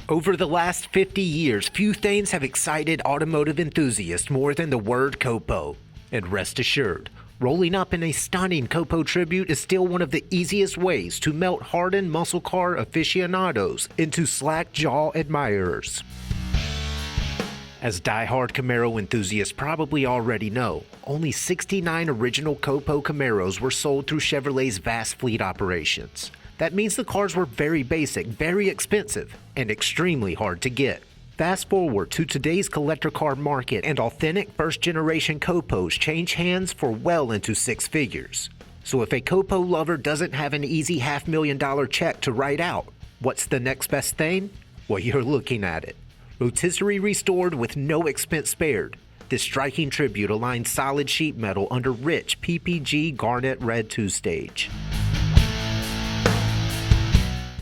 Over the last 50 years, few things have excited automotive enthusiasts more than the word COPO. And rest assured, rolling up in a stunning COPO tribute is still one of the easiest ways to melt hardened muscle car aficionados into slack jaw admirers. As die-hard Camaro enthusiasts probably already know, only 69 original COPO Camaros were sold through Chevrolet's vast fleet operations. That means the cars were very basic, very expensive, and extremely hard to get. Fast forward to today's collector car market, and authentic first-generation COPOs change hands for well into six figures. So if a COPO lover doesn't have an easy $500,000 check to write out, what's the next best thing? Well, you're looking at it. Rotisserie restored with no expense spared. This striking tribute aligns solid sheet metal under rich PPG garnet red 2-stage.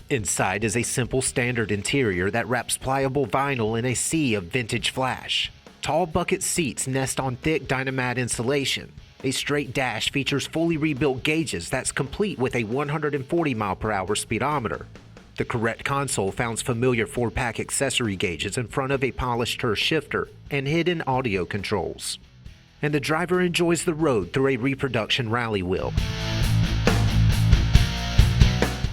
Inside is a simple standard interior that wraps pliable vinyl in a sea of vintage flash. Tall bucket seats nest on thick Dynamat insulation. A straight dash features fully rebuilt gauges that's complete with a 140 mph speedometer. The correct console founds familiar 4-pack accessory gauges in front of a polished turf shifter and hidden audio controls. And the driver enjoys the road through a reproduction rally wheel.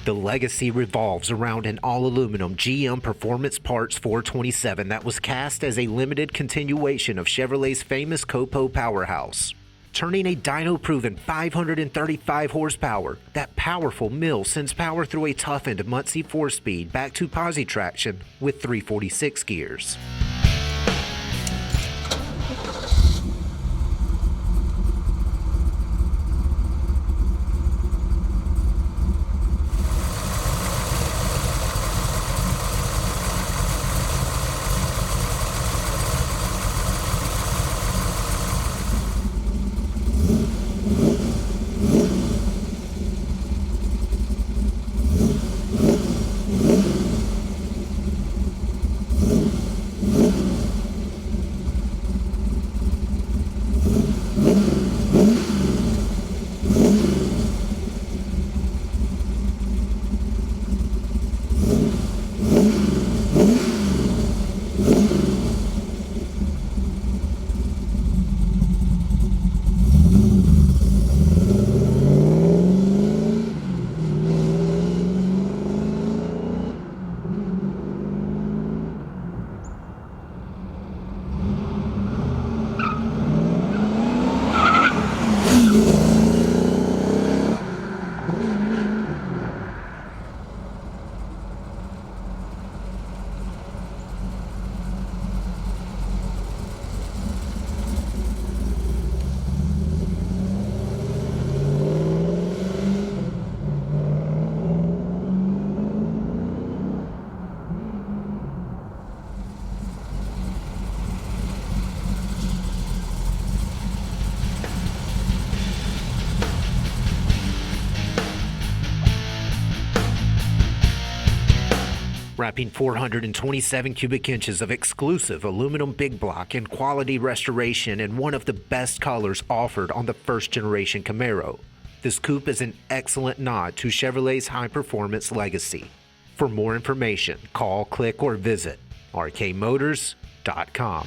The legacy revolves around an all-aluminum GM Performance Parts 427 that was cast as a limited continuation of Chevrolet's famous COPO powerhouse. Turning a dyno-proven 535 horsepower, that powerful mill sends power through a toughened Muncie 4-speed back to posi traction with 346 gears. Wrapping 427 cubic inches of exclusive aluminum big block and quality restoration in one of the best colors offered on the first-generation Camaro. This coupe is an excellent nod to Chevrolet's high-performance legacy. For more information, call, click, or visit rkmotors.com.